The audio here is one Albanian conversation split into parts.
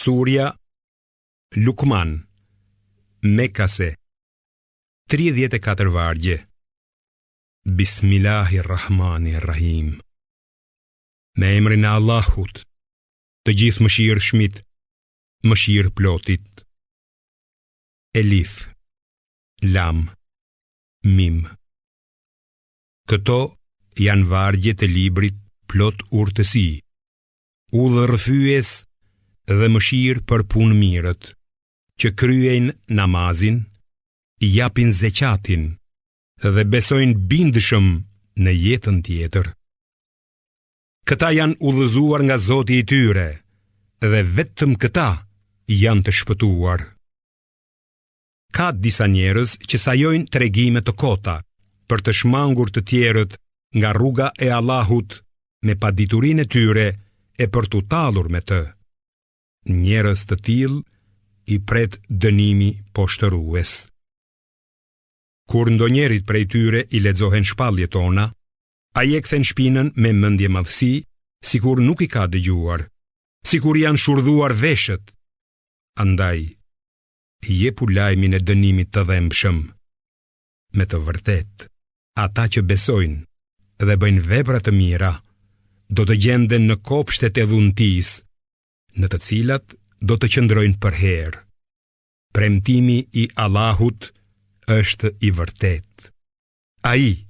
Surja Lukman, Mekase, 34 vargje. Bismillahirrahmanirrahim. Me emrin e Allahut, të gjithë mëshirshmit, mëshirë plotit. Elif, Lam, Mim. Këto janë vargjet e librit plot urtësi, udhërrëfyes dhe mëshirë për punë mirët, që kryejnë namazin, japin zeqatin dhe besojnë bindshëm në jetën tjetër. Këta janë udhëzuar nga Zoti i tyre dhe vetëm këta janë të shpëtuar. Ka disa njerëz që sajojnë tregime të kota për të shmangur të tjerët nga rruga e Allahut me paditurinë e tyre e për t'u tallur me të. Njerëz të tillë i pret dënimi poshtërues. Kur ndonjërit prej tyre i lexohen shpalljet tona, ai e kthen shpinën me mendje madhësi, sikur nuk i ka dëgjuar, sikur janë shurdhuar veshët. Andaj, jepu lajmin e dënimit të dhembshëm. Me të vërtet, ata që besojnë dhe bëjnë vepra të mira, do të gjenden në kopshtet e dhuntisë, në të cilat do të qëndrojnë për herë. Premtimi i Allahut është i vërtet. Ai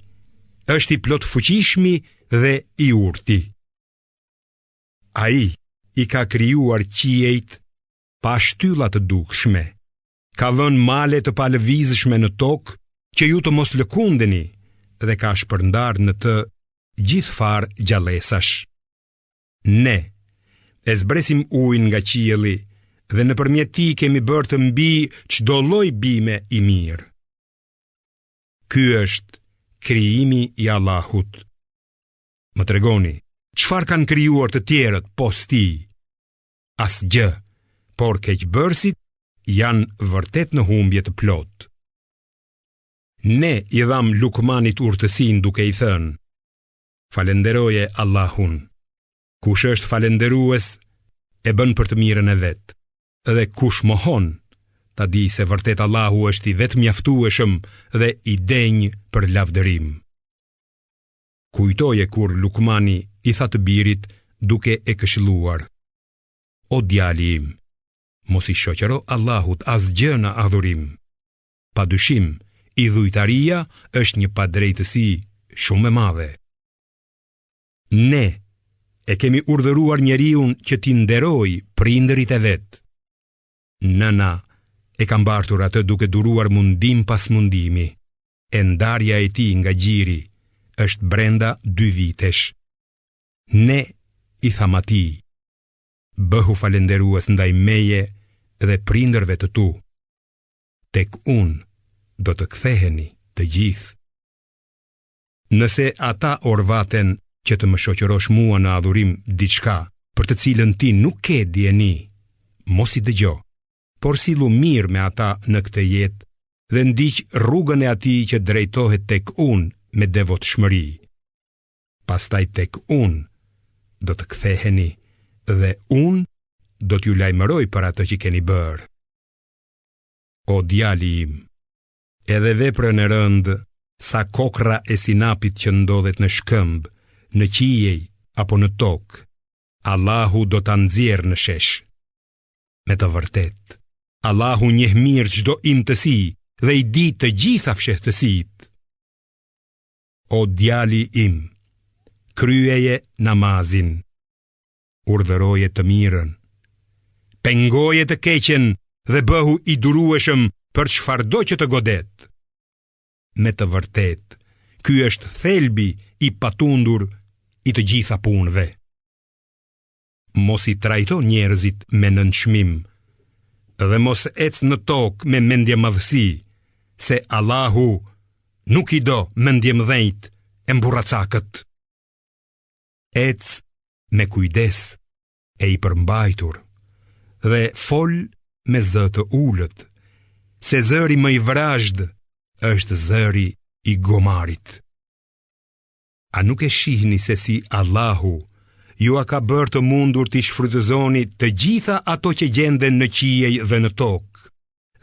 është i plot fuqishmi dhe i urti. Ai i ka krijuar qiejt pa shtylla të dukshme, ka vënë male të palëvizshme në tokë që ju të mos lëkundeni dhe ka shpërndar në të gjithë farë gjallësash. Ne e zbresim ujin nga qielli dhe nëpërmjet tij kemi bërë të mbi çdo lloj bime i mirë. Ky është krijimi i Allahut. Më tregoni, çfarë kanë krijuar të tjerët pos tij? Asgjë, por keqbërësit janë vërtet në humbje të plot. Ne i dham Lukmanit urtësinë duke i thënë: falenderoje Allahun. Kush është falenderues e bën për të mirën e vet, dhe kush mohon, ta di se vërtet Allahu është i vetë mjaftueshëm dhe i denjë për lavdërim. Kujtoje kur Lukmani i tha të birit duke e këshilluar: o djali im, mos i shoqëro Allahut asgjë në adhurim. Padyshim, idhujtaria është një padrejtësi shumë e madhe. Ne e kemi urdhëruar njeriun që t'i nderoj prindërit e vet. Nëna e ka mbartur atë duke duruar mundim pas mundimi, e ndarja e tij nga gjiri është brenda 2 vitesh. Ne i tham atij: bëhu falenderues ndaj meje dhe prindërve të tu. Tek unë do të ktheheni të gjithë. Nëse ata orvaten që të më shoqërosh mua në adhurim diçka për të cilën ti nuk ke dieni, mos i dëgjo, por sillu mirë me ata në këtë jetë dhe ndiq rrugën e atij që drejtohet tek unë me devotshmëri. Pastaj tek unë do të ktheheni dhe unë do t'ju lajmëroj për atë që keni bërë. O djali im, edhe veprën e rëndë, sa kokra e sinapit që ndodhet në shkëmb, në qiej apo në tokë, Allahu do ta nxjerrë në shesh. Me të vërtet, Allahu njeh mirë çdo imtësi dhe i di të gjitha fshehtësitë. O djali im, kryeje namazin, urdhëroje të mirën, pengoje të keqen dhe bëhu i durueshëm për çfarëdo që të godet. Me të vërtet, ky është thelbi i patundur i të gjitha punëve. Mos i trajto njerëzit me nënçmim dhe mos ec në tokë me mendje madhësi, se Allahu nuk i do mendje mëdhenjt e mburracakët. Ec me kujdes e i përmbajtur dhe fol me zë të ulët, se zëri më i vrazhd është zëri i gomarit. A nuk e shihni se si Allahu ju a ka bërë të mundur t'i shfrytëzoni të gjitha ato që gjenden në qiej dhe në tokë,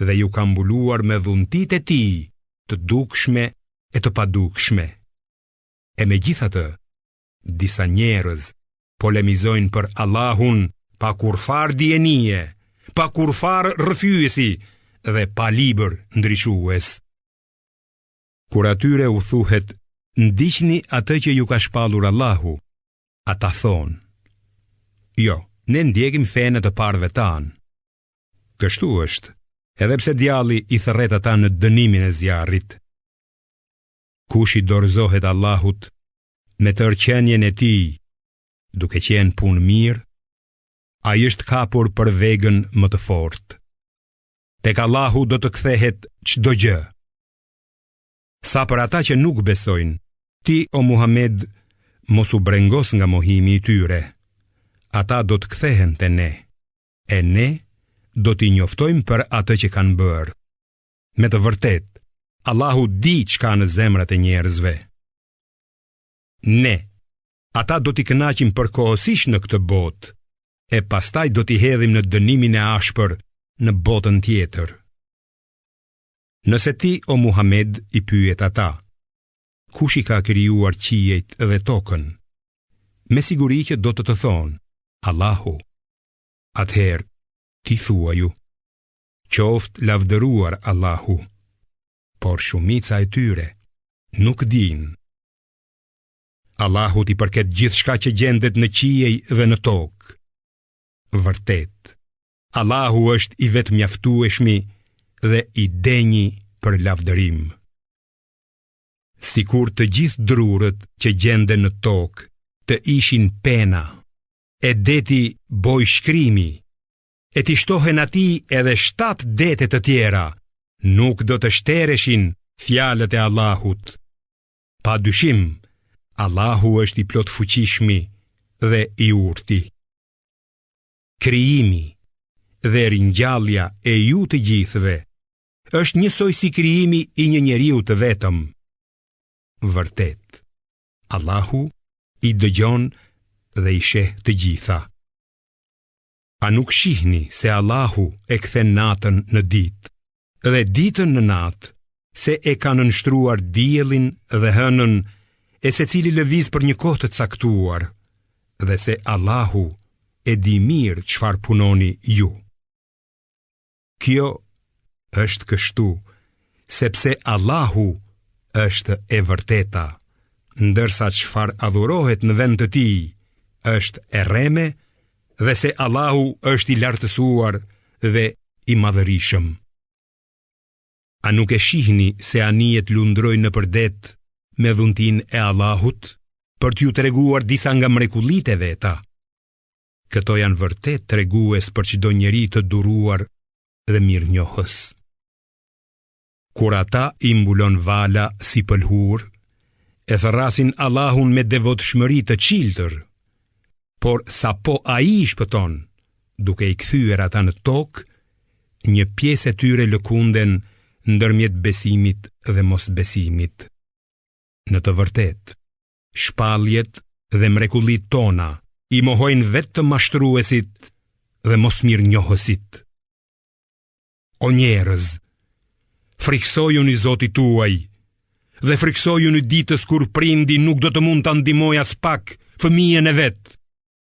dhe ju ka mbuluar me dhuntit e tij, të dukshme e të padukshme. E megjithatë, disa njerëz polemizojnë për Allahun pa kurfar dienie, pa kurfar rrëfyesi dhe pa libër ndriçues. Kur atyre u thuhet, ndiqni atë që ju ka shpallur Allahu, ata thonë, jo, ne ndjekim fenë të parëve tanë. Kështu është, edhe pse djalli i thërret ata në dënimin e zjarrit. Kush i dorëzohet Allahut me tërqenjen e tij, duke qenë punë mirë, ai është kapur për vegën më të fortë. Tek Allahu do të kthehet çdo gjë. Sa për ata që nuk besojnë, ti, o Muhammed, mos u brengos nga mohimi i tyre. Ata do të kthehen te ne, e ne do t'i njoftojmë për atë që kanë bërë. Me të vërtet, Allahu di çka në zemrat e njerëzve. Ne, ata do t'i kënaqim përkohësisht në këtë botë, e pastaj do t'i hedhim në dënimin e ashpër në botën tjetër. Nëse ti, o Muhammed, i pyet ata, kush i ka krijuar qiejt dhe tokën? Me siguri që do të thonë, Allahu. Atëherë, ti thua ju, qoftë lavdëruar Allahu, por shumica e tyre nuk dinë. Allahut i përket gjithçka që gjendet në qiej dhe në tokë. Vërtet, Allahu është i vetëmjaftueshmi dhe i denjë për lavdërim. Sikur të gjithë drurët që gjenden në tokë të ishin pena, e deti boj shkrimi, e t'i shtohen atij edhe 7 dete të tjera, nuk do të shtereshin fjalët e Allahut. Pa dyshim, Allahu është i plot fuqishmi dhe i urti. Krijimi dhe ringjallja e ju të gjithëve është njësoj si krijimi i një njeriu të vetëm. Vërtet, Allahu i dëgjon dhe i sheh të gjitha. A nuk shihni se Allahu e kthen natën në ditë dhe ditën në natë, se e ka nënshtruar diellin dhe hënën, e secili lëviz për një kohë të caktuar, dhe se Allahu e di mirë çfarë punoni ju. Kjo është kështu, sepse Allahu është e vërteta, ndërsa çfarë adhurohet në vend të tij është e rreme, dhe se Allahu është i lartësuar dhe i madhërisëm. A nuk e shihni se anijet lundrojnë në përdet me dhuntin e Allahut, për t'ju treguar disa nga mrekullitë e veta? Këto janë vërtet tregues për çdo njeri të duruar dhe mirënjohës. Kur ata i mbulon vala si pëlhur, e thërrasin Allahun me devotshmëri të çiltër, por sapo ai i shpëton, duke i kthyer ata në tokë, një pjesë e tyre lëkunden ndërmjet besimit dhe mosbesimit. Në të vërtet, shpalljet dhe mrekullit tona i mohojnë vetë të mashtruesit dhe mosmirënjohësit. O njerëz, friksojuni Zotit tuaj dhe friksojuni ditës kur prindi nuk do të mund ta ndihmoj as pak fëmijën e vet,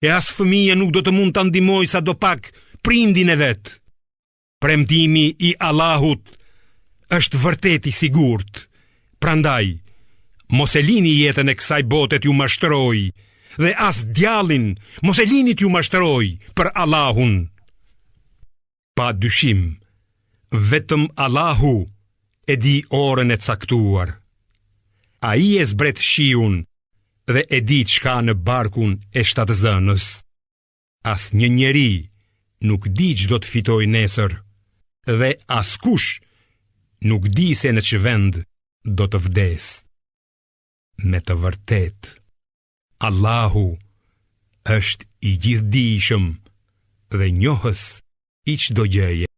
e as fëmia nuk do të mund ta ndihmoj sadopak prindin e vet. Premtimi i Allahut është vërtet i sigurt. Prandaj, mos e lini jetën e kësaj bote t'ju mashtroj, dhe as djallin mos e lini t'ju mashtroj për Allahun. Pa dyshim, vetëm Allahu e di orën e caktuar. Ai e zbret shiun dhe e di çka në barkun e shtatëzënës. As një njeri nuk di ç'do të fitoj nesër, dhe askush nuk di se në ç'vend do të vdes. Me të vërtet, Allahu është i gjithdijshëm dhe njohës i çdo gjëje.